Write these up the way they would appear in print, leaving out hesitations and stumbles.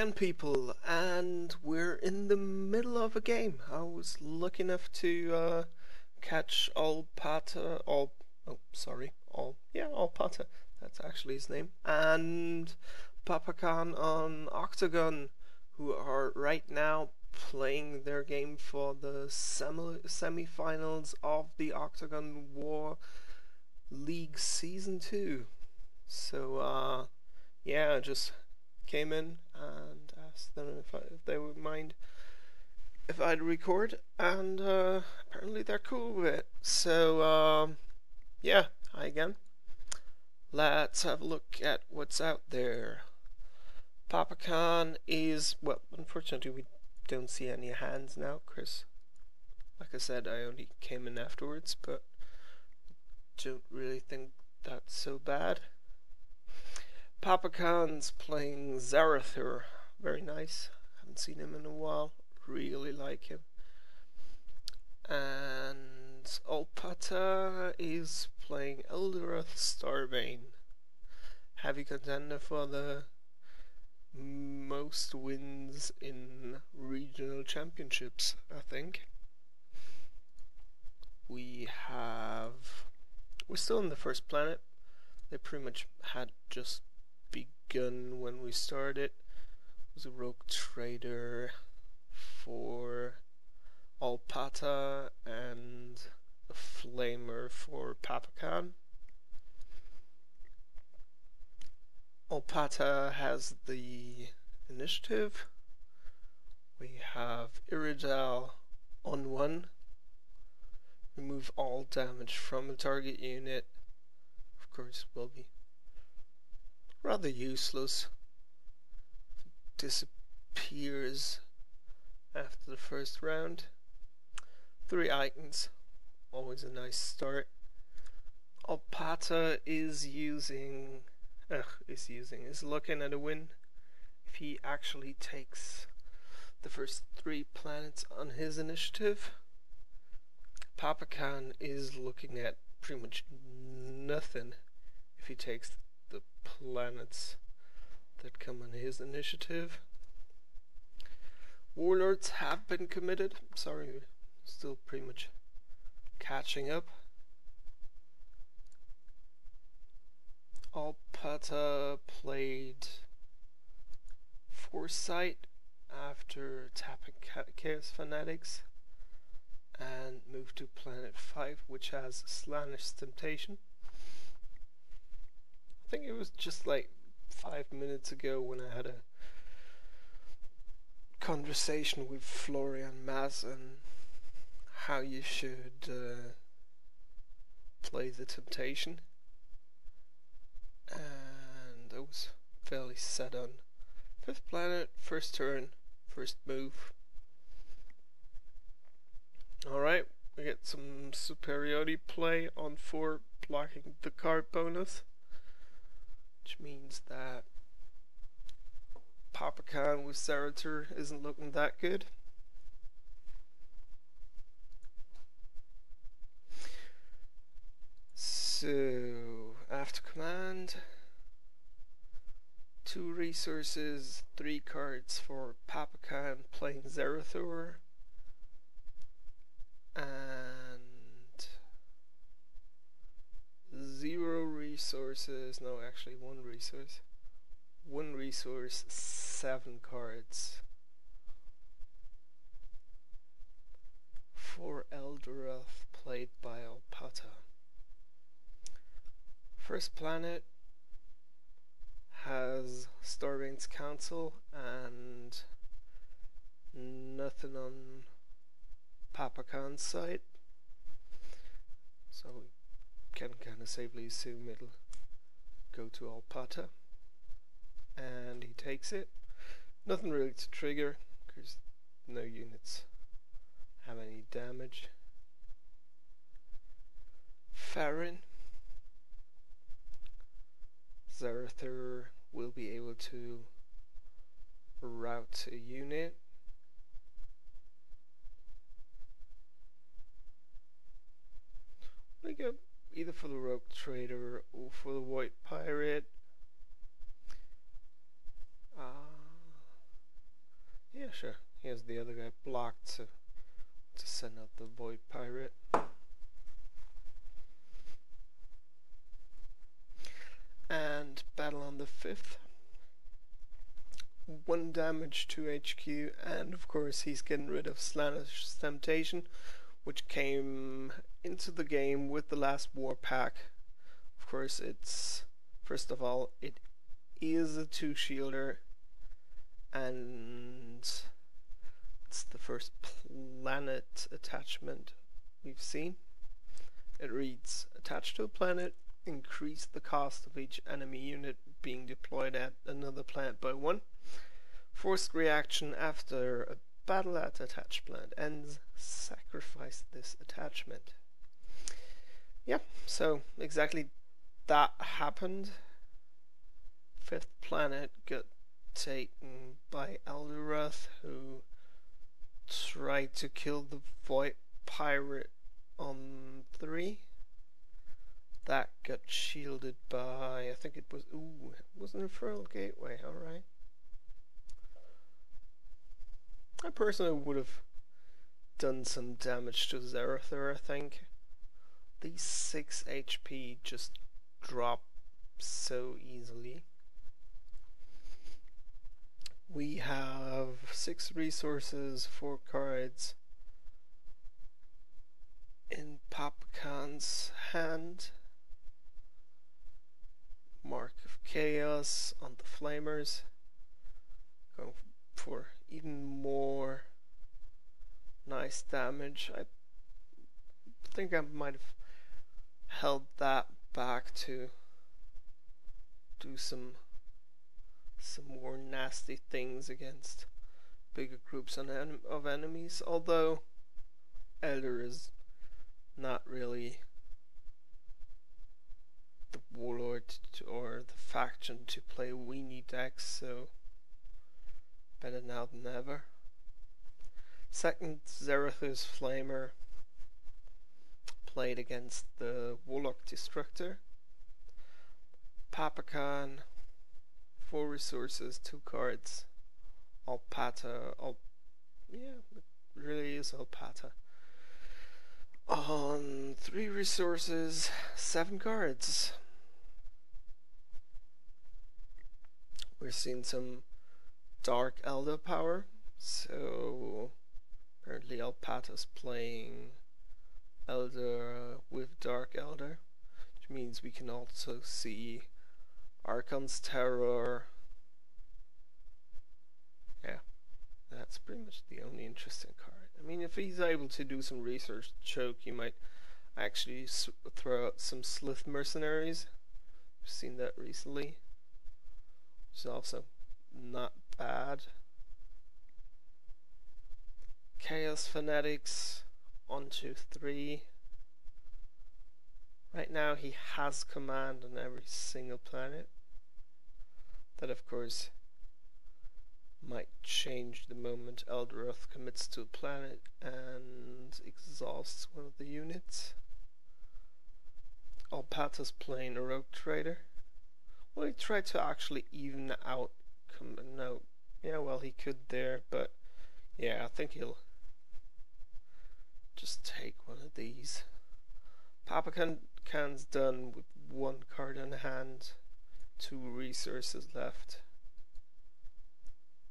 again, people, and we're in the middle of a game. I was lucky enough to catch olpata, olpata. That's actually his name, and papakhann on OCTGN, who are right now playing their game for the semifinals of the OCTGN WAAAAAGH Season 2. So, yeah, just came in and asked them if they would mind if I'd record, and apparently they're cool with it. So, yeah, hi again. Let's have a look at what's out there. Papakhann is, well, unfortunately we don't see any hands now, Chris. Like I said, I only came in afterwards, but don't really think that's so bad. Papakhann's playing Zarathur. Very nice. Haven't seen him in a while. Really like him. And olpata is playing Eldorath Starbane. Heavy contender for the most wins in regional championships, I think. We're still in the first planet. They pretty much had just begun when we started. It was a rogue trader for olpata and a flamer for papakhann. Olpata has the initiative. We have Iridal on 1. Remove all damage from a target unit. Of course, will be rather useless. Disappears after the first round. 3 icons, always a nice start. Olpata is looking at a win if he actually takes the first 3 planets on his initiative. Papakhann is looking at pretty much nothing if he takes the planets that come on his initiative. Warlords have been committed. Sorry, still pretty much catching up. Olpata played Foresight after tapping Chaos Fanatics and moved to Planet 5, which has Slaanesh Temptation. I think it was just like 5 minutes ago when I had a conversation with Florian Maas on how you should play the Temptation, and I was fairly set on 5th planet, first turn, first move. Alright, we get some superiority play on 4, blocking the card bonus, which means that papakhann with Zarathur isn't looking that good. So, after command, 2 resources, 3 cards for papakhann playing Zarathur, and 0 resources, no, actually 1 resource. 1 resource, 7 cards for Eldorath played by olpata. First planet has Starbane's Council and nothing on papakhann's side, so we can kind of safely assume it'll go to olpata, and he takes it. Nothing really to trigger because no units have any damage. Farron, Zarathur will be able to route a unit. We go either for the rogue trader or for the white pirate. here's the other guy blocked to send out the void pirate. And battle on the 5th. 1 damage to HQ, and of course he's getting rid of Slaanesh Temptation, which came into the game with the last war pack. Of course, it's, first of all, it is a 2-shielder, and it's the first planet attachment we've seen. It reads, attached to a planet, increase the cost of each enemy unit being deployed at another planet by 1. Forced reaction after a battle at attached planet ends, sacrifice this attachment. Yeah, so exactly that happened. 5th planet got taken by Eldorath, who tried to kill the void pirate on 3. That got shielded by, I think it was, it was an Infernal Gateway, alright. I personally would have done some damage to Zerathur, I think. These 6 HP just drop so easily. We have 6 resources, 4 cards in papakhann's hand. Mark of Chaos on the Flamers. Going for even more nice damage. I think I might have held that back to do some more nasty things against bigger groups of enemies, although Elder is not really the warlord or the faction to play weenie decks, so better now than ever. Second, Zerathur's Flamer played against the Warlock Destructor. Papakhann, 4 resources, 2 cards. Olpata, yeah, it really is Olpata. On 3 resources, 7 cards. We're seeing some Dark Elder power, so apparently Olpata's playing Elder with Dark Elder, which means we can also see Archon's Terror. Yeah, that's pretty much the only interesting card. I mean, if he's able to do some research choke, he might actually throw out some Slith Mercenaries. We've seen that recently, which is also not bad. Chaos Fanatics on to 3. Right now he has command on every single planet. That of course might change the moment Eldorath commits to a planet and exhausts one of the units. Olpata's playing a Rogue Trader. Well, he tried to actually even out. No, yeah, well, he could there, but yeah, I think he'll just take one of these. Papakhann's done with 1 card in hand, 2 resources left,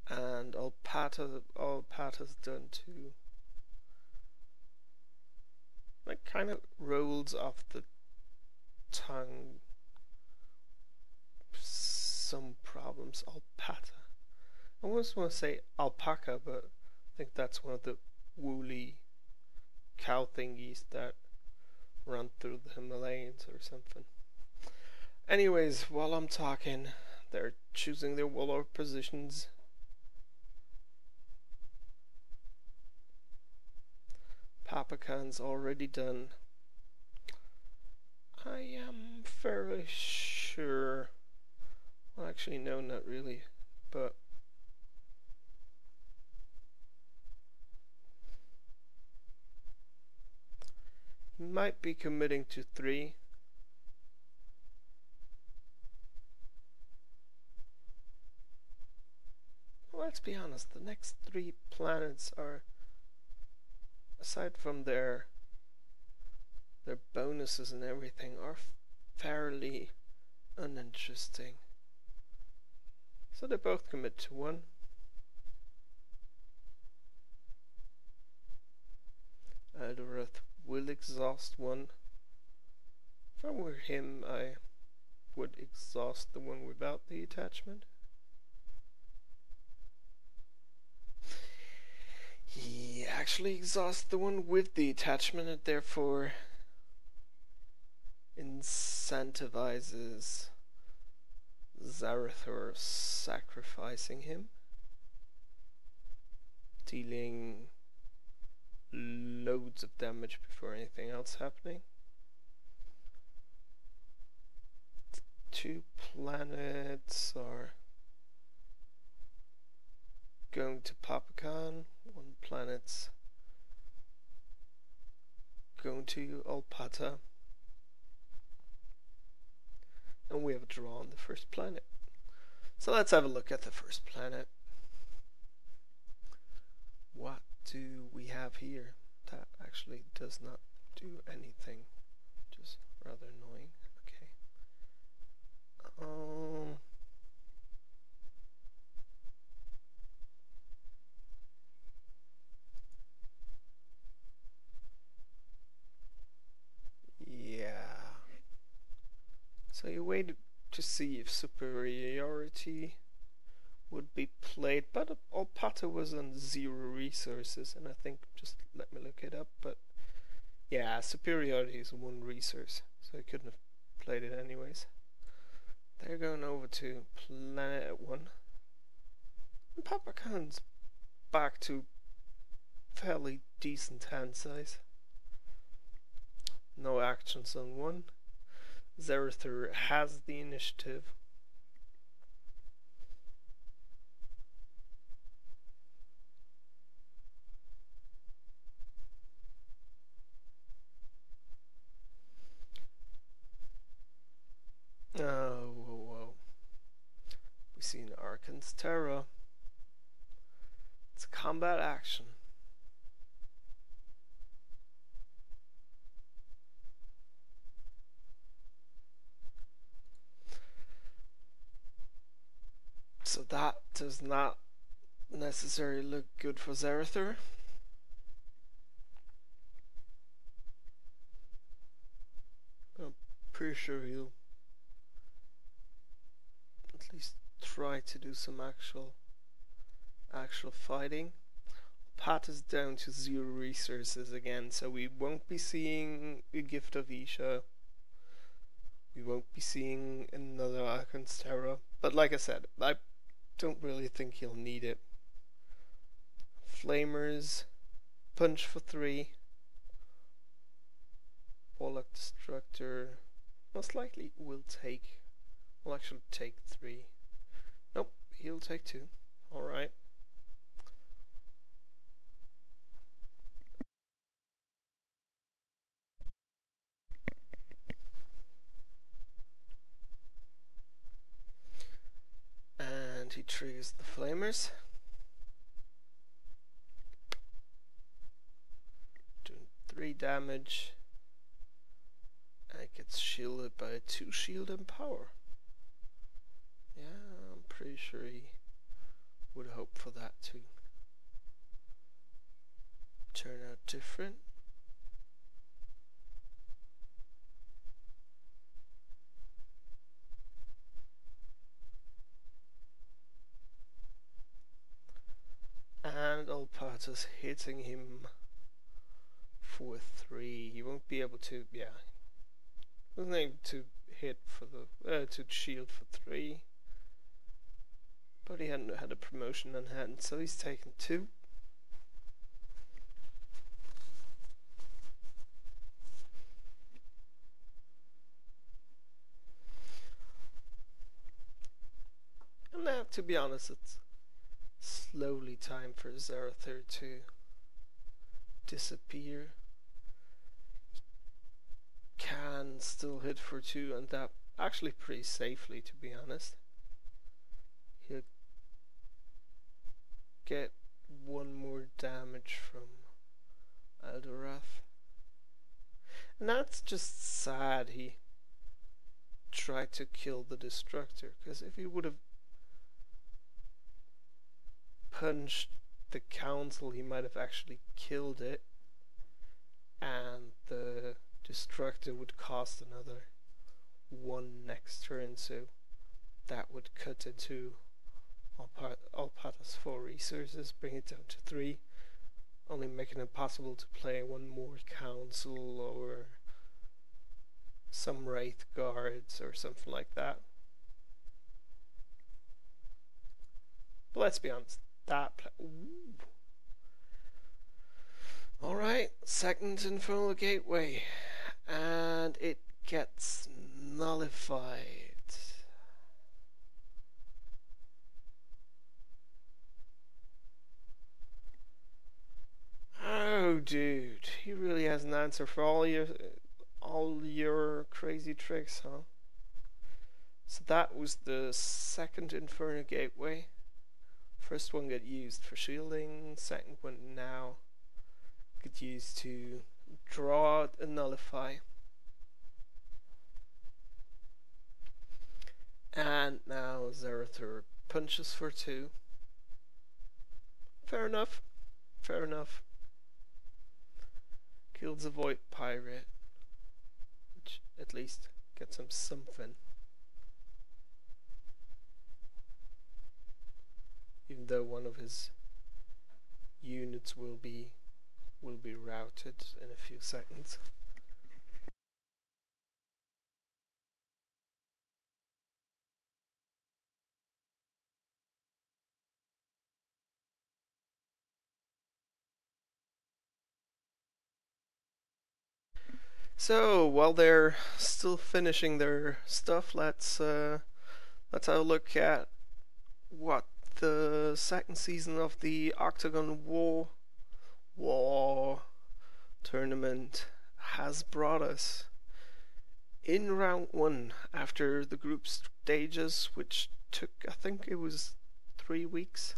and Olpata's done too. Like, kind of rolls off the tongue. Some problems. Olpata. I almost want to say alpaca, but I think that's one of the woolly cow thingies that run through the Himalayas or something. Anyways, while I'm talking, they're choosing their warlord positions. Papakhann's already done. I am fairly sure. Well, actually, no, not really, but he might be committing to 3. Well, I let's be honest, the next 3 planets are, aside from their bonuses and everything, are fairly uninteresting. So they both commit to 1. Earth will exhaust 1. If I were him, I would exhaust the one without the attachment. He actually exhausts the one with the attachment and therefore incentivizes Zarathur sacrificing him, dealing loads of damage before anything else happening. 2 planets are going to papakhann, 1 planet's going to olpata, and we have a draw on the first planet. So let's have a look at the first planet. What do we have here? That actually does not do anything, just rather annoying. Okay. Yeah. So you waited to see if superiority would be played, but olpata was on 0 resources, and I think, just let me look it up, but yeah, superiority is 1 resource, so I couldn't have played it anyways. They're going over to planet 1, and papakhann's back to fairly decent hand size. No actions on 1. Zarathur has the initiative. Whoa. We see an Archon's Terra. It's a combat action. So that does not necessarily look good for Zarathur. I'm pretty sure he'll at least try to do some actual fighting. Pat is down to 0 resources again, so we won't be seeing a Gift of Isha. We won't be seeing another Archon's Terra. But like I said, I don't really think he'll need it. Flamers, punch for 3. Warlock Destructor most likely will actually take 3. Nope, he'll take 2. Alright. And he triggers the flamers. Doing 3 damage. And it gets shielded by a 2 shield and power. Yeah, I'm pretty sure he would hope for that to turn out different. And olpata's hitting him for 3. He won't be able to, wasn't able to hit for the, to shield for 3. But he hadn't had a promotion on hand, so he's taken 2. And now, to be honest, it's slowly time for Zarathur to disappear. Can still hit for 2, and that actually pretty safely, to be honest. He'll get one more damage from Eldorath. And that's just sad he tried to kill the Destructor, because if he would have punched the Council, he might have actually killed it, and the Destructor would cost another 1 next turn, so that would cut into Olpata's 4 resources, bring it down to 3, only making it possible to play one more Council or some Wraith Guards or something like that. But let's be honest, that alright, second Infernal Gateway, and it gets nullified. Oh, dude, he really has an answer for all your crazy tricks, huh? So that was the second Inferno Gateway. First one got used for shielding, second one now get used to draw and nullify. And now Zerathur punches for 2. Fair enough. Fair enough. Kills a Void Pirate, which at least gets him something. Even though one of his units will be routed in a few seconds. So while they're still finishing their stuff, let's have a look at what the second season of the Octagon War tournament has brought us. In round 1, after the group stages, which took, I think it was 3 weeks,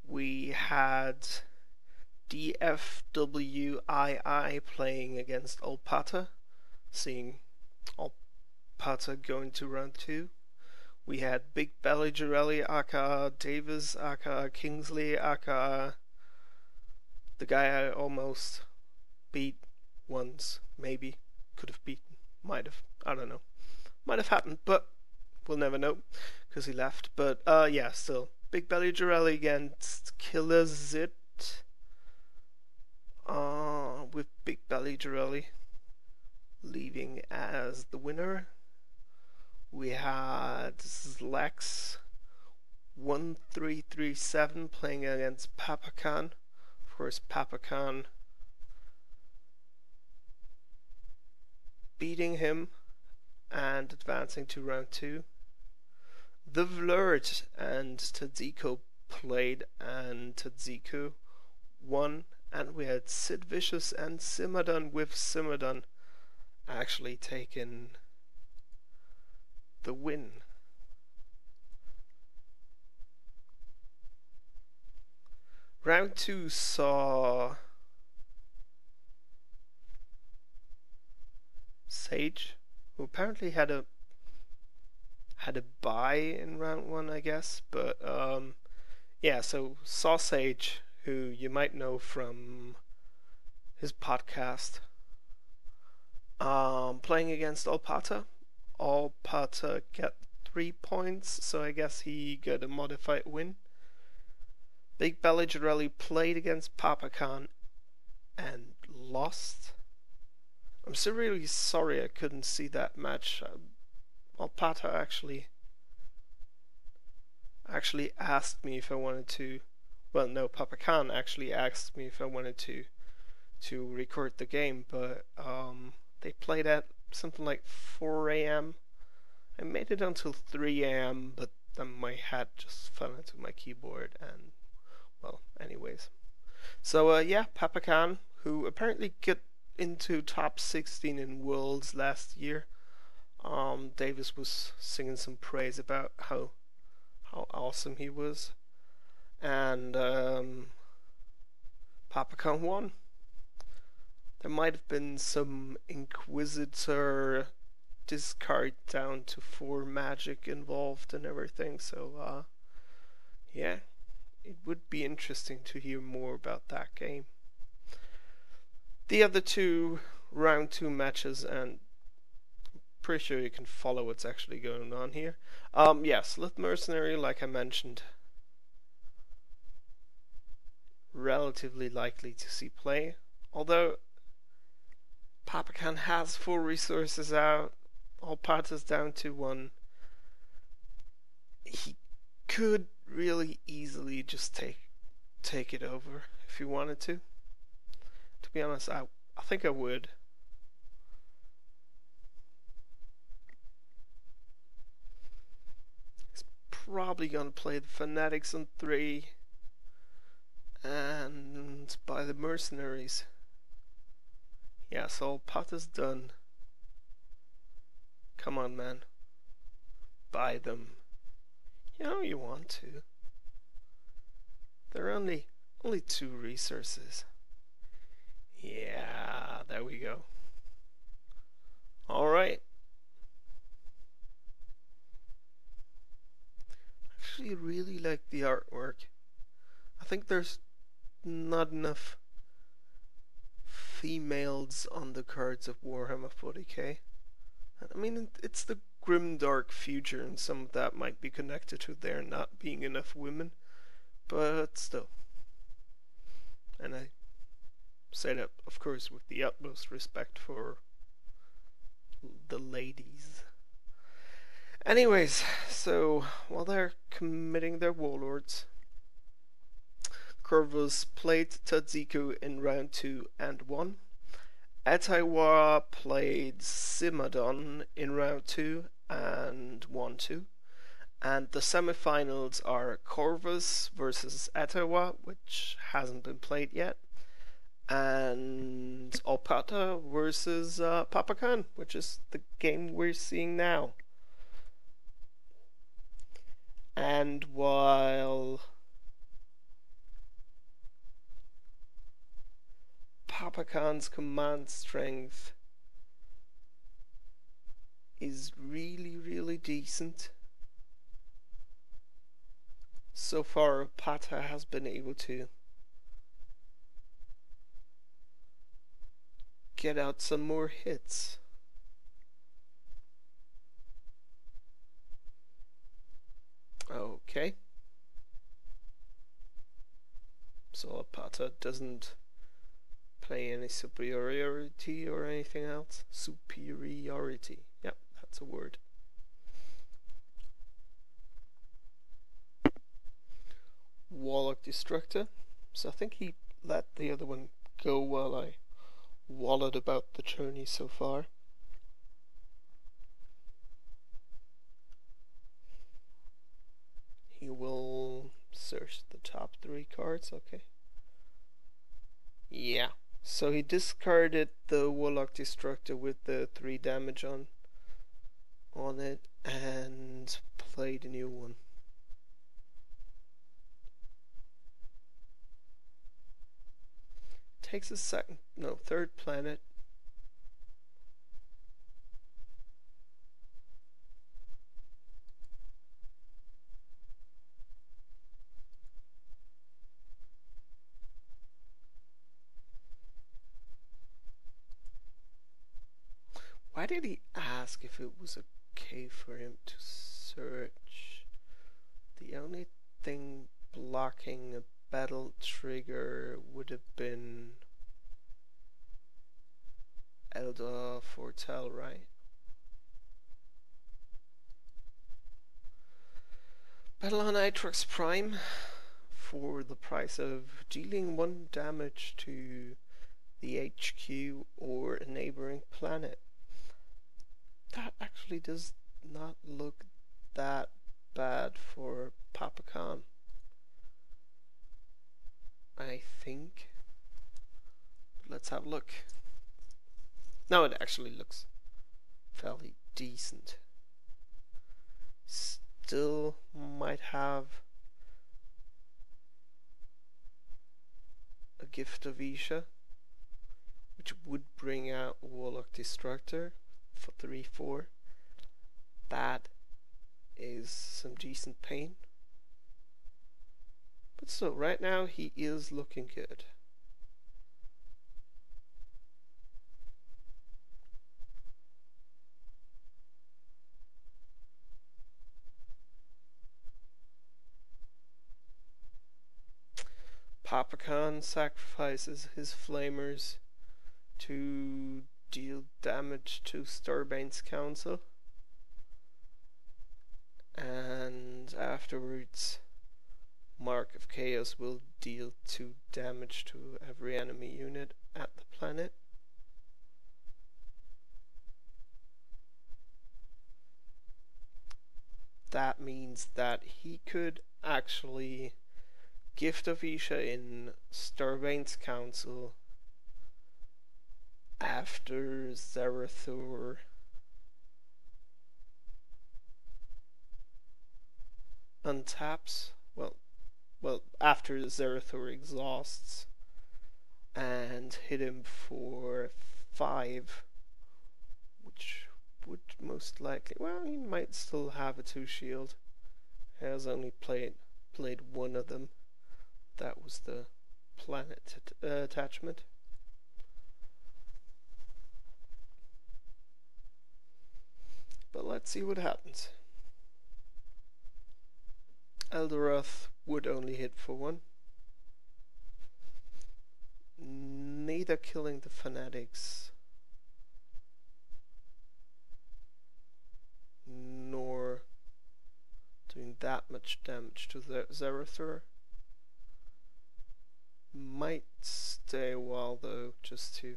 we had DFWII playing against Olpata, seeing Olpata going to round 2. We had Big Belly Jarelli, aka Davis, aka Kingsley, aka the guy I almost beat once, maybe, could have beaten, might have, I don't know, might have happened, but we'll never know, because he left. But yeah, still, Big Belly Jarelli against Killer Zit, with Big Belly Jarelli leaving as the winner. We had Lex 1337 playing against papakhann. Of course, papakhann beating him and advancing to round 2. The Vlurt and Tadziko played, and Tadziko won. And we had Sid Vicious and Simadon, with Simadon actually taking the win. Round 2 saw Sage, who apparently had a bye in round 1, I guess, but yeah, so saw Sage, who you might know from his podcast, playing against Olpata. Olpata got 3 points, so I guess he got a modified win. Big Belly Jarelli played against papakhann and lost. I'm still really sorry I couldn't see that match. Olpata actually asked me if I wanted to. Well, no, papakhann actually asked me if I wanted to record the game, but they played at something like 4 a.m. I made it until 3 a.m., but then my hat just fell into my keyboard, and well, anyways. So yeah, papakhann, who apparently got into top 16 in Worlds last year. Davis was singing some praise about how awesome he was. and papakhann won. There might have been some Inquisitor discard down to 4 magic involved and everything, so yeah, it would be interesting to hear more about that game. The other 2 round 2 matches, and pretty sure you can follow what's actually going on here. Yeah, Slith Mercenary, like I mentioned, relatively likely to see play, although papakhann has 4 resources out, olpata's down to 1. He could really easily just take it over if he wanted to. To be honest, I think I would. He's probably gonna play the Fanatics on 3 and buy the Mercenaries. Yeah, so olpata's done. Come on, man. Buy them. You know you want to. There are only 2 resources. Yeah, there we go. Alright. Actually really like the artwork. I think there's not enough females on the cards of Warhammer 40k. I mean, it's the grimdark future, and some of that might be connected to there not being enough women, but still. And I say that, of course, with the utmost respect for the ladies. Anyways, so while they're committing their warlords, Corvus played Tadziku in round 2 and won. Etaiwa played Simadon in round 2 and won 2. And the semifinals are Corvus versus Etaiwa, which hasn't been played yet, and olpata versus papakhann, which is the game we're seeing now. And while papakhann's command strength is really decent, so far olpata has been able to get out some more hits. Okay. So olpata doesn't play any superiority or anything else. Superiority. Yep, that's a word. Warlock Destructor. So I think he let the other one go while I wallowed about the journey so far. He will search the top 3 cards, okay. Yeah, so he discarded the Warlock Destructor with the 3 damage on it and played a new one. Takes a third planet. Why did he ask if it was okay for him to search? The only thing blocking a battle trigger would have been Eldar Foretell, right? Battle on Atrox Prime for the price of dealing 1 damage to the HQ or a neighboring planet. That actually does not look that bad for papakhann, I think. Let's have a look. No, it actually looks fairly decent. Still might have Gift of Isha, which would bring out Warlock Destructor for 3/4. That is some decent pain. But still, right now he is looking good. Papakhann sacrifices his flamers to deal damage to Starbane's Council, and afterwards Mark of Chaos will deal 2 damage to every enemy unit at the planet. That means that he could actually Gift of Isha in Starbane's Council after Zerathur untaps. Well, after Zerathur exhausts, and hit him for 5, which would most likely, well, he might still have a 2 shield. He has only played one of them. That was the planet attachment. But let's see what happens. Elderoth would only hit for 1. Neither killing the fanatics nor doing that much damage to the Zerathur. Might stay a while though, just to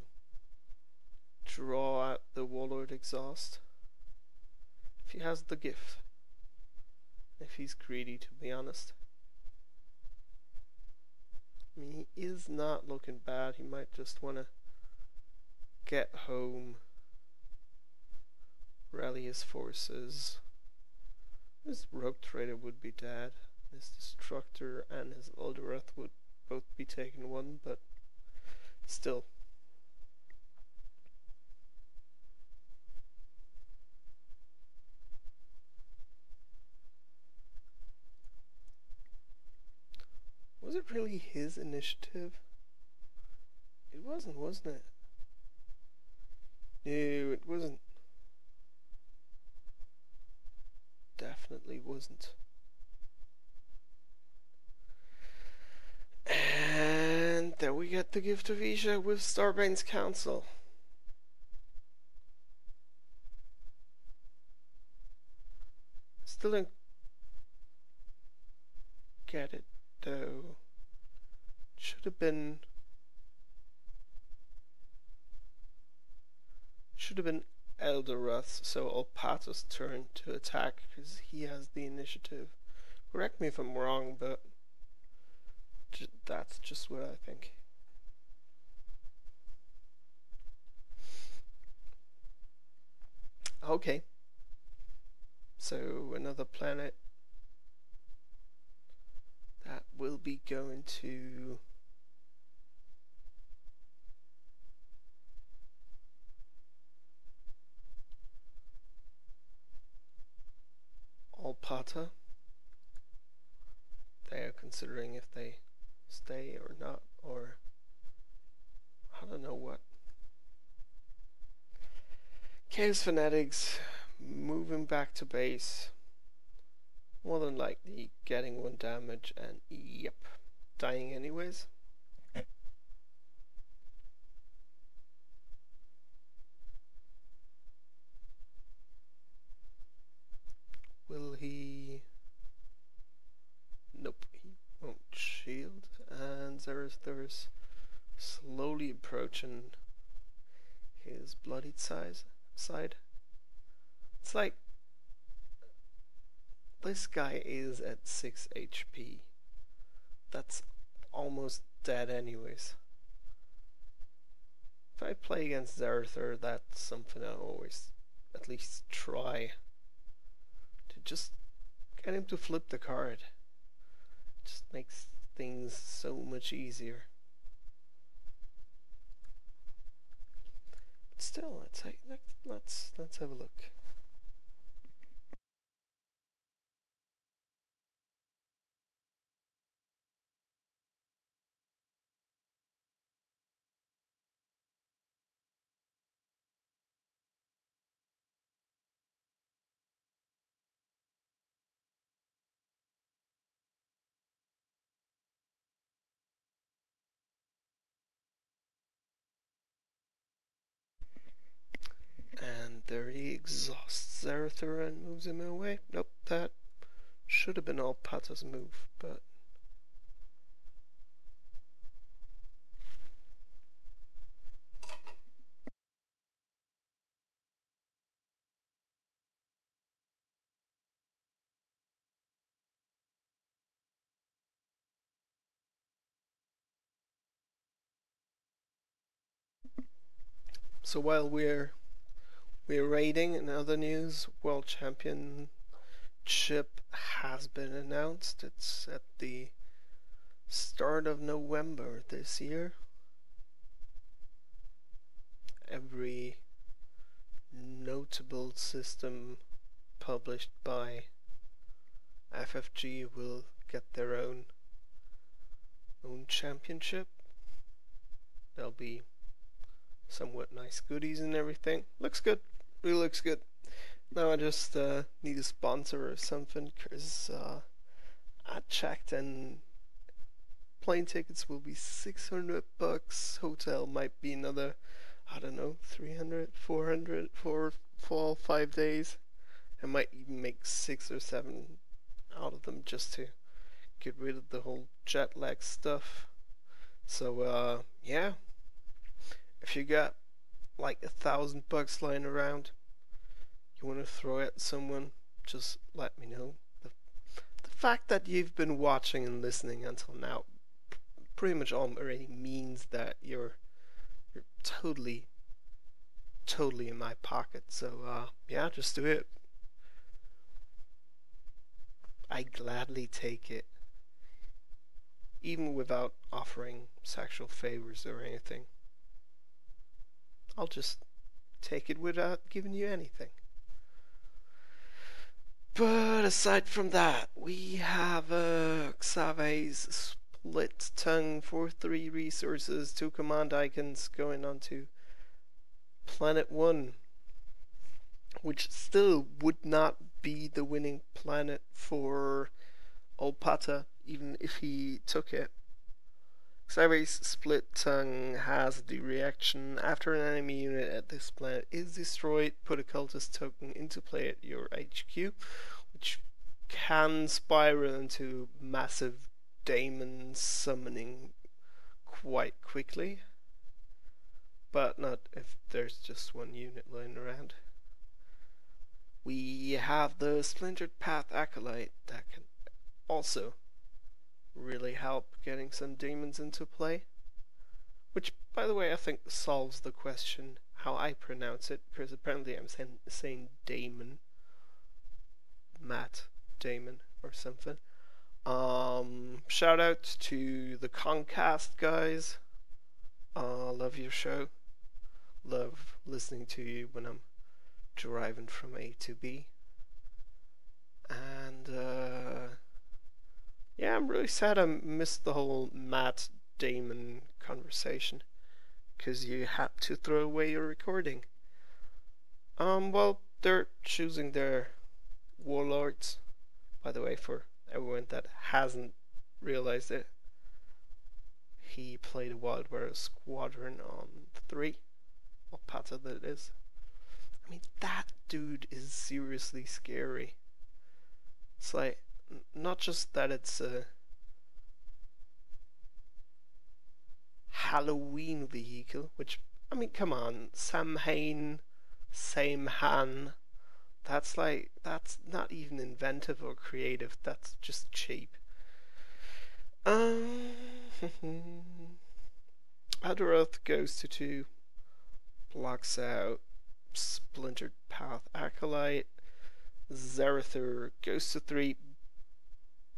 draw out the Warlord exhaust. If he has the gift. If he's greedy, to be honest. I mean, he is not looking bad. He might just want to get home, rally his forces. His Rogue Trader would be dead. His Destructor and his Elderoth would both be taking 1, but still. Was it really his initiative? It wasn't it? No, it wasn't. Definitely wasn't. And there we get the Gift of Isha with Starbane's Council. Still don't get it though. Should have been Elderoth, so Olpata's turn to attack because he has the initiative. Correct me if I'm wrong, but that's just what I think. Okay. So another planet that will be going to Olpata. They are considering if they stay or not, or I don't know what. Chaos Fanatics moving back to base, more than likely getting 1 damage and yep, dying anyways. Will he? Nope, he won't shield. And Zerathur's slowly approaching his bloodied side. It's like this guy is at 6 HP. That's almost dead anyways. If I play against Zerathur, that's something I always at least try. To just get him to flip the card. Just makes things so much easier. but still, let's have a look. And there he exhausts Zerathur and moves him away. Nope, that should have been olpata's move, but so while we're raiding, in other news, World Championship has been announced. It's at the start of November this year. Every notable system published by FFG will get their own championship. There'll be somewhat nice goodies and everything. Looks good. Really looks good. Now I just need a sponsor or something, because I checked and plane tickets will be $600. Hotel might be another, I don't know, 300, 400 for 4 or 5 days. I might even make 6 or 7 out of them just to get rid of the whole jet lag stuff. So yeah, if you got like $1,000 lying around, you want to throw at someone, just let me know. The fact that you've been watching and listening until now pretty much already means that you're totally in my pocket. So yeah, just do it. I gladly take it, even without offering sexual favors or anything. I'll just take it without giving you anything. But aside from that, we have Xave's split tongue for 3 resources, 2 command icons going on to Planet 1, which still would not be the winning planet for Olpata, even if he took it. Xave's split tongue has the reaction: after an enemy unit at this planet is destroyed, put a cultist token into play at your HQ, which can spiral into massive daemon summoning quite quickly, but not if there's just 1 unit lying around. We have the Splintered Path Acolyte that can also really help getting some demons into play, which, by the way, I think solves the question how I pronounce it, because apparently I'm saying Damon, Matt Damon or something. Shout out to the Conquest guys. Love your show. Love listening to you when I'm driving from A to B. And yeah, I'm really sad I missed the whole Matt Damon conversation, because you had to throw away your recording. Well, they're choosing their warlords. By the way, for everyone that hasn't realized it, he played a Wild Warrior Squadron on 3, olpata that is. I mean, that dude is seriously scary. It's like, not just that it's a Halloween vehicle, which, I mean, come on, Samhain, Samhain, that's not even inventive or creative, that's just cheap. Aderoth goes to 2, blocks out Splintered Path Acolyte. Zerathur goes to 3,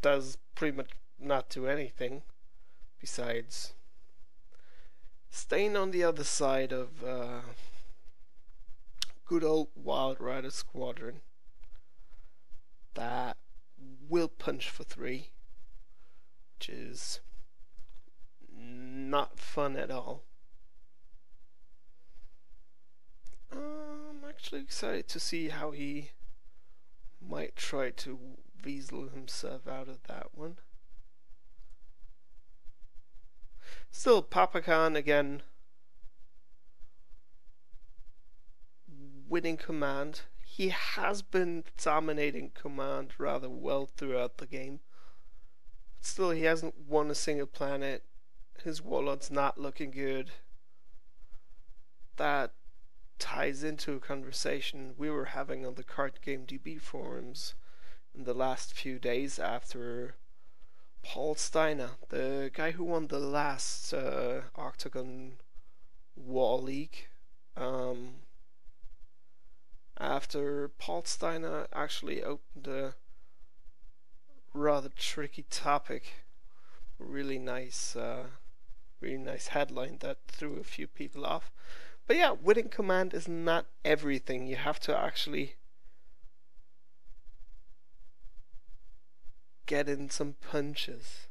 does pretty much not do anything besides staying on the other side of good old Wild Rider Squadron that will punch for 3, which is not fun at all. I'm actually excited to see how he might try to weasel himself out of that one. Still, papakhann again winning command. He has been dominating command rather well throughout the game. Still, he hasn't won a single planet. His warlord's not looking good. That ties into a conversation we were having on the Card Game DB forums in the last few days after Paul Steiner, the guy who won the last Octagon Wall League, after Paul Steiner actually opened a rather tricky topic, really nice headline that threw a few people off. But yeah, winning command is not everything. You have to actually get in some punches.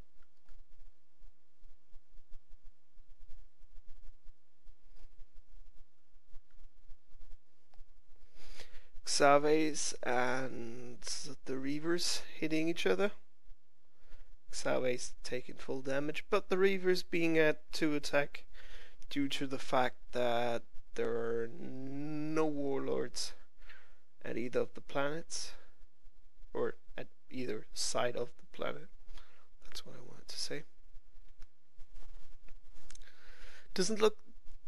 Xaves and the Reavers hitting each other. Xaves taking full damage, but the Reavers being at 2 attack due to the fact that there are no warlords at either of the planets, or at either side of the planet. That's what I wanted to say. Doesn't look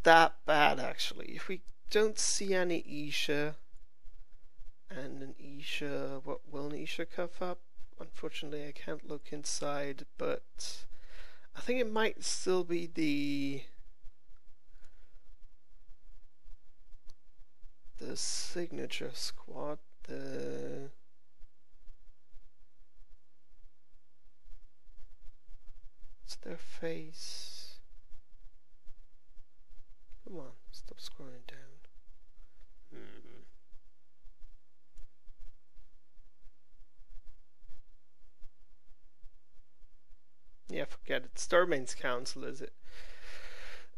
that bad actually. If we don't see any Isha, and an Isha, what will an Isha cough up? Unfortunately, I can't look inside, but I think it might still be the signature squad. What's their face? Come on, stop scrolling down. Yeah, forget it. Starbane's Council, is it?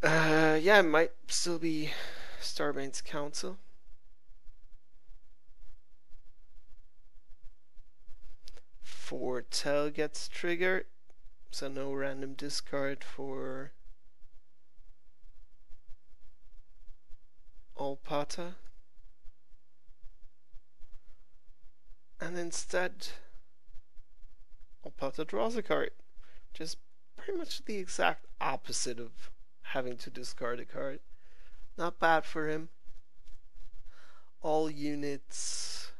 Yeah, it might still be Starbane's Council. Foretell gets triggered, so no random discard for olpata. And instead, olpata draws a card, which is pretty much the exact opposite of having to discard a card. Not bad for him. All units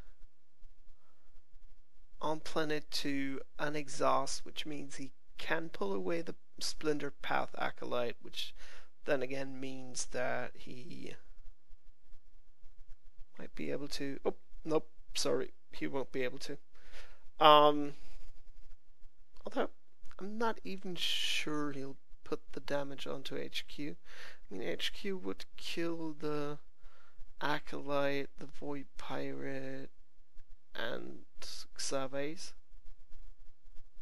on planet 2 unexhaust, which means he can pull away the Splinter Path Acolyte, which then again means that he might be able to... Oh, nope, sorry, he won't be able to. Although I'm not even sure he'll put the damage onto HQ. I mean, HQ would kill the Acolyte, the Void Pirate, and Xaves,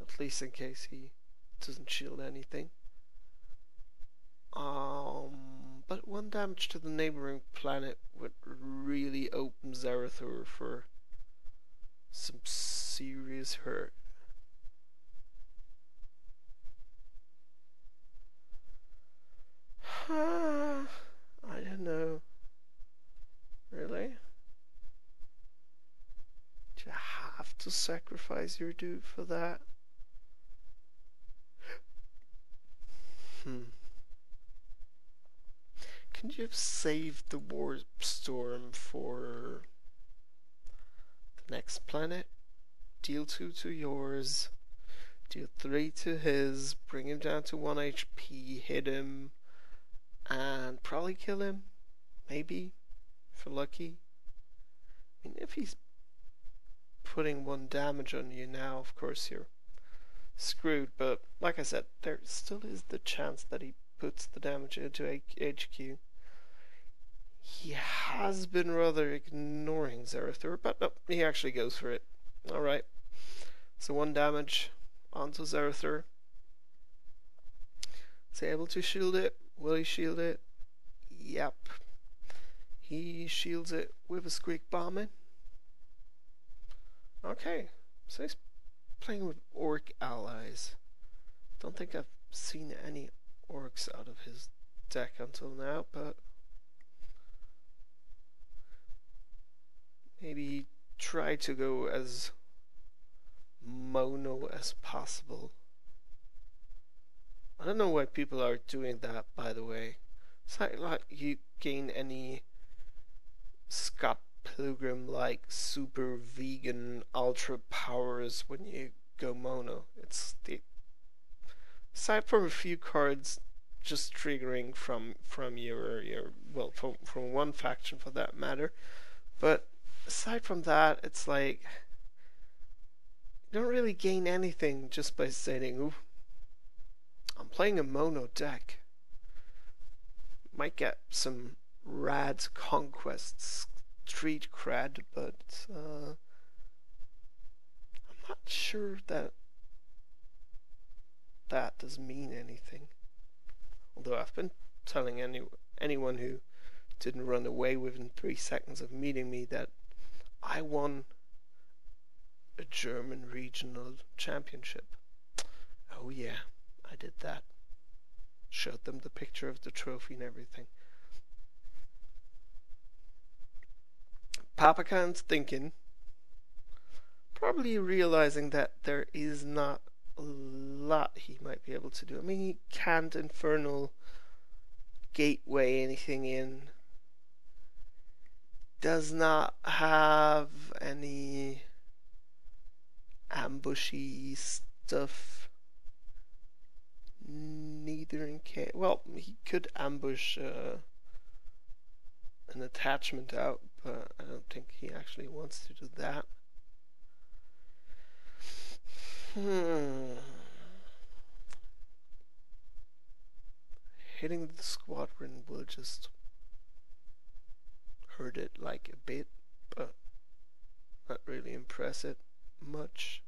at least in case he doesn't shield anything. But 1 damage to the neighboring planet would really open Zarathur for some serious hurt. I don't know. Really? Do you have to sacrifice your dude for that? Couldn't you have saved the Warp Storm for the next planet? Deal 2 to yours, deal 3 to his, bring him down to 1 HP, hit him, and probably kill him. Maybe, if you're lucky. I mean, if he's putting 1 damage on you now, of course you're screwed, but like I said, there still is the chance that he puts the damage into HQ. He has been rather ignoring Zerathur, but no, he actually goes for it. Alright, so 1 damage onto Zerathur. Is he able to shield it? Will he shield it? Yep. He shields it with a Squeak Bombing. Okay, so he's playing with Orc allies. Don't think I've seen any Orcs out of his deck until now, but maybe try to go as mono as possible. I don't know why people are doing that, by the way. It's not like you gain any Scott Pilgrim like super vegan ultra powers when you go mono. It's the aside from a few cards just triggering from your well from one faction for that matter, but aside from that, it's like you don't really gain anything just by saying, "Ooh, I'm playing a mono deck." Might get some rad Conquest street cred, but I'm not sure that that does mean anything. Although I've been telling anyone who didn't run away within 3 seconds of meeting me that I won a German regional championship. Oh yeah, I did that. Showed them the picture of the trophy and everything. Papakhann's thinking, probably realizing that there is not a lot he might be able to do. I mean, he can't Infernal Gateway anything in. Does not have any ambushy stuff. Neither in case. Well, he could ambush an attachment out, but I don't think he actually wants to do that. Hitting the squadron will just hurt it like a bit, but not really impress it much.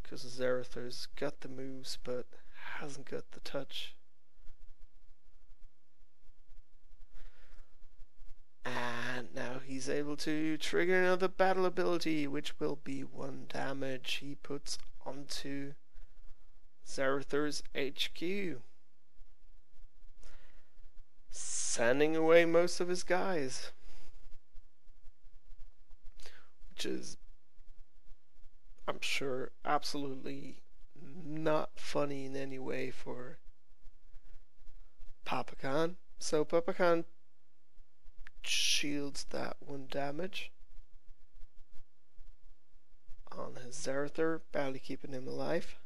Because Zerathur's got the moves, but hasn't got the touch. And now he's able to trigger another battle ability, which will be 1 damage he puts onto Zerathur's HQ, sending away most of his guys, which is, I'm sure, absolutely not funny in any way for Papakhann. So Papakhann shields that 1 damage on his Zerathur, barely keeping him alive.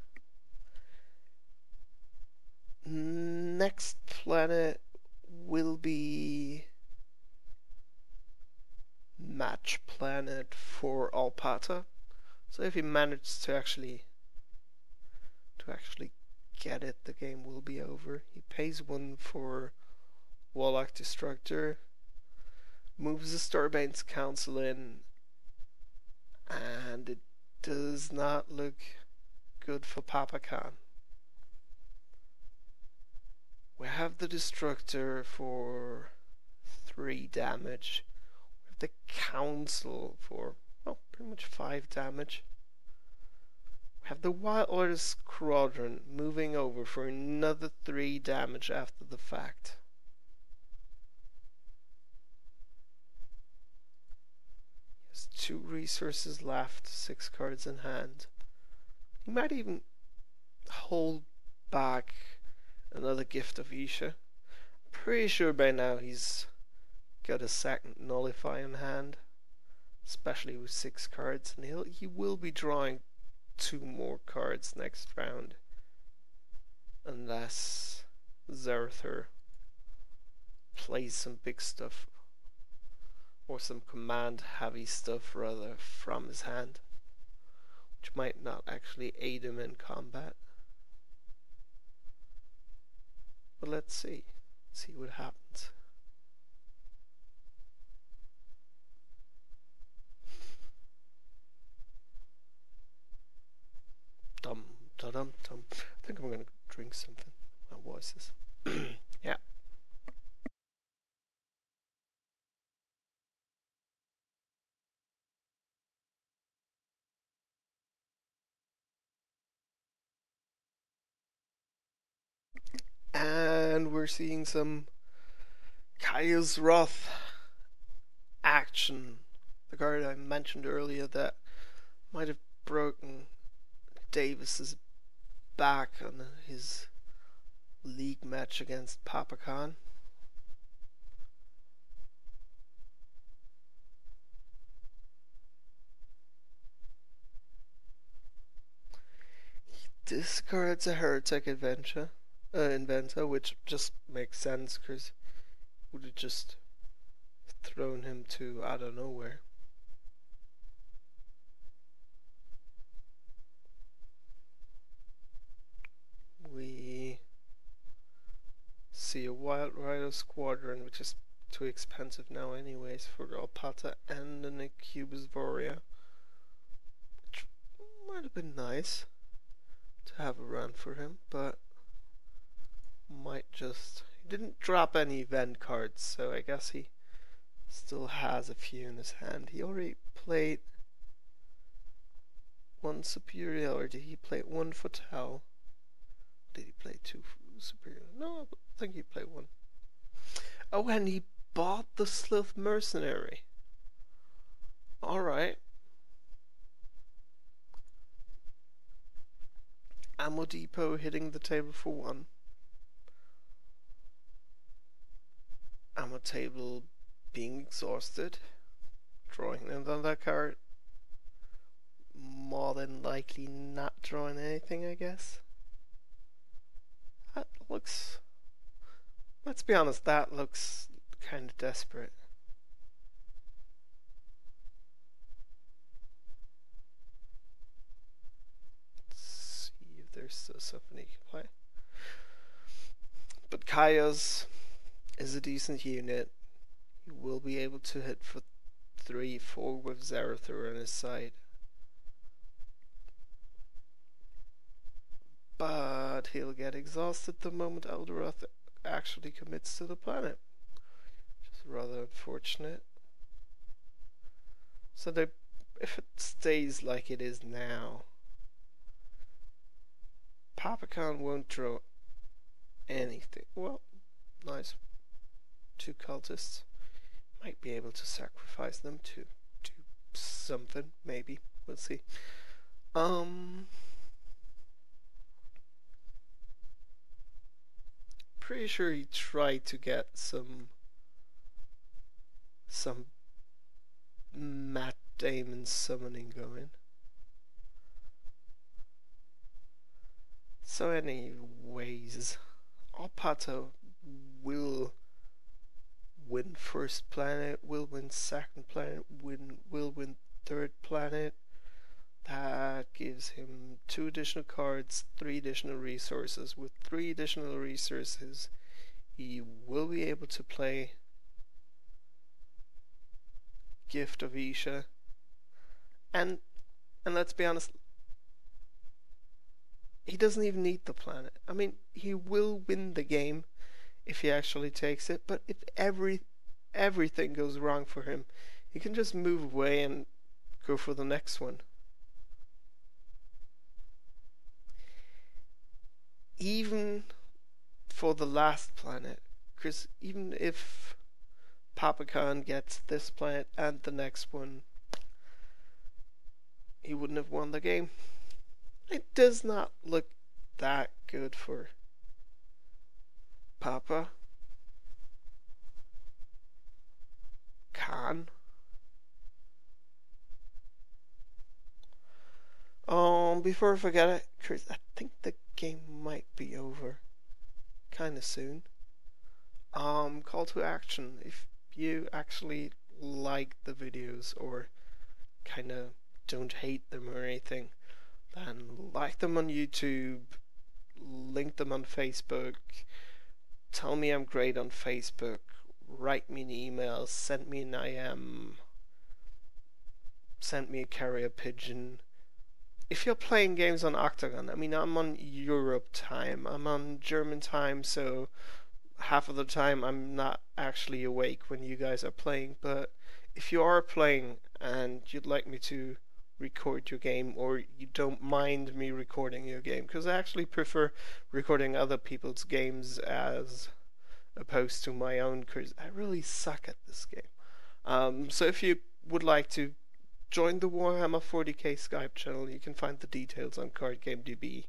Next planet will be match planet for olpata. So if he manages to actually get it, the game will be over. He pays 1 for Warlock Destructor, moves the Starbane's Council in, and it does not look good for Papakhann. We have the Destructor for 3 damage. We have the Council for, well, pretty much 5 damage. We have the Wild Order Squadron moving over for another 3 damage after the fact. He has 2 resources left, 6 cards in hand. He might even hold back another Gift of Isha. Pretty sure by now he's got a second Nullify in hand, especially with 6 cards, and he will be drawing 2 more cards next round, unless Zerathur plays some big stuff, or some command heavy stuff rather, from his hand, which might not actually aid him in combat. But let's see. See what happens. Dum dum dum dum. I think I'm gonna drink something. My voice is. Yeah. And we're seeing some Kaya's Wrath action. The card I mentioned earlier that might have broken Davis's back on his league match against papakhann. He discards a heretic inventor, which just makes sense because would have just thrown him to out of nowhere. We see a Wild Rider Squadron, which is too expensive now anyways for the olpata and an Incubus Voria, which might have been nice to have around for him, but might just... He didn't drop any event cards, so I guess he still has a few in his hand. He already played one Superior, or did he play one Fatale? Did he play two Superior? No, I think he played one. Oh, and he bought the Sleuth Mercenary. Alright. Ammo Depot hitting the table for one. Ammo table being exhausted. Drawing another card. More than likely not drawing anything, I guess. That looks... Let's be honest, that looks kind of desperate. Let's see if there's still something he can play. But Kaya's is a decent unit. He will be able to hit for 3-4 with Zerathor on his side. But he'll get exhausted the moment Eldorath actually commits to the planet. Which is rather unfortunate. So if it stays like it is now, papakhann won't draw anything. Well, nice. 2 cultists. Might be able to sacrifice them to do something, maybe. We'll see. Pretty sure he tried to get some Matt Damon summoning going. So anyways, olpata will win first planet, will win second planet, will win third planet. That gives him 2 additional cards, 3 additional resources. With 3 additional resources, he will be able to play Gift of Isha. And let's be honest, he doesn't even need the planet. I mean, he will win the game if he actually takes it, but if everything goes wrong for him, he can just move away and go for the next one. Even for the last planet, because even if papakhann gets this planet and the next one, he wouldn't have won the game. It does not look that good for papakhann. Before I forget it, Chris, I think the game might be over kinda soon. Call to action. If you actually like the videos or kinda don't hate them or anything, then like them on YouTube, link them on Facebook, tell me I'm great on Facebook, write me an email, send me an IM, send me a carrier pigeon. If you're playing games on Octagon, I mean, I'm on Europe time, I'm on German time, so half of the time I'm not actually awake when you guys are playing. But if you are playing and you'd like me to record your game, or you don't mind me recording your game, because I actually prefer recording other people's games as opposed to my own, because I really suck at this game. So if you would like to join the Warhammer 40k Skype channel, you can find the details on CardGameDB.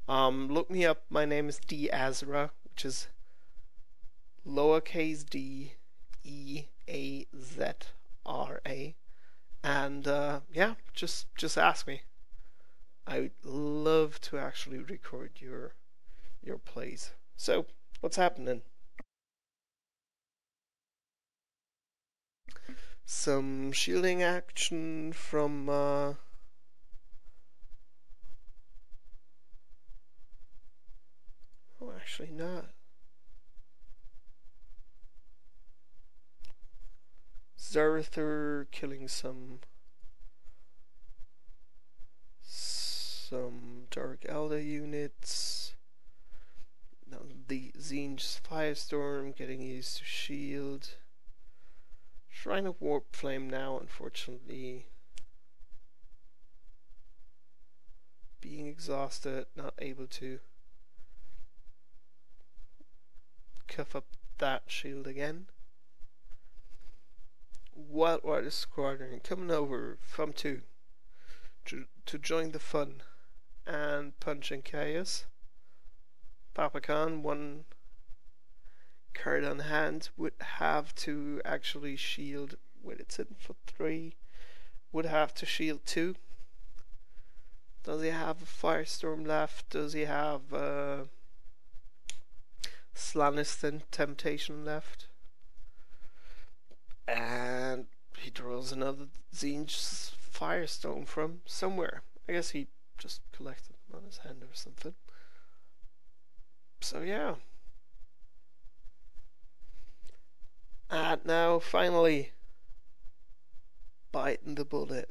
Look me up. My name is DAZRA, which is lowercase d EAZRA, and yeah, just ask me. I would love to actually record your plays. So, what's happening? Some shielding action from oh, actually not. Zarathur killing some Dark Elder units. Now the Tzeentch's Firestorm getting used to shield. Shrine of Warp Flame now, unfortunately, being exhausted, not able to cuff up that shield again. Wild Rider Squadron coming over from 2 to join the fun and punching chaos. Papakhann, 1 card on hand, would have to actually shield with its in for 3. Would have to shield 2. Does he have a Firestorm left? Does he have Slaniston Temptation left? And he draws another Tzeentch's Firestorm from somewhere. I guess he just collected them on his hand or something. So yeah. And now finally biting the bullet.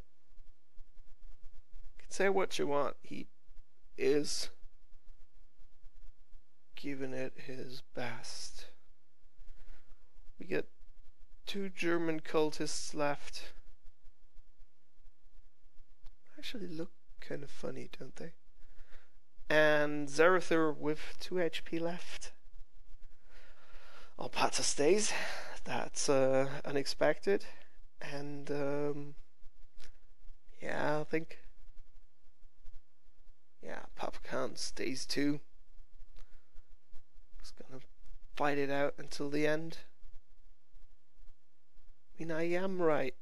You can say what you want, he is giving it his best. We get 2 German cultists left. Actually look kind of funny, don't they? And Zarathur with 2 HP left. Olpata stays. That's unexpected. And yeah, I think papakhann stays too. He's gonna fight it out until the end. I mean, I am right?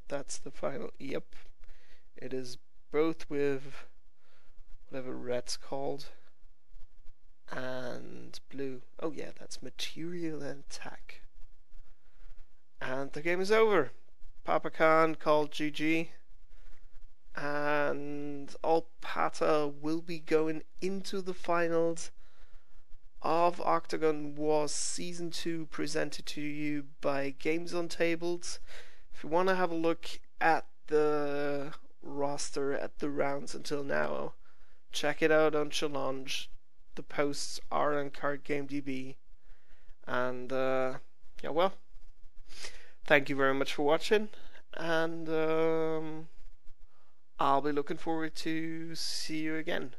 That's the final. Yep. It is both with whatever red's called and blue. Oh yeah, that's material and attack. And the game is over. Papakhann called GG. And Olpata will be going into the finals of Octagon Wars Season 2, presented to you by Games on Tables. If you want to have a look at the roster, at the rounds until now, check it out on Challenge. The posts are on CardGameDB. And yeah, well, thank you very much for watching, and I'll be looking forward to see you again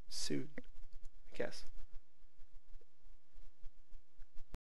soon, I guess.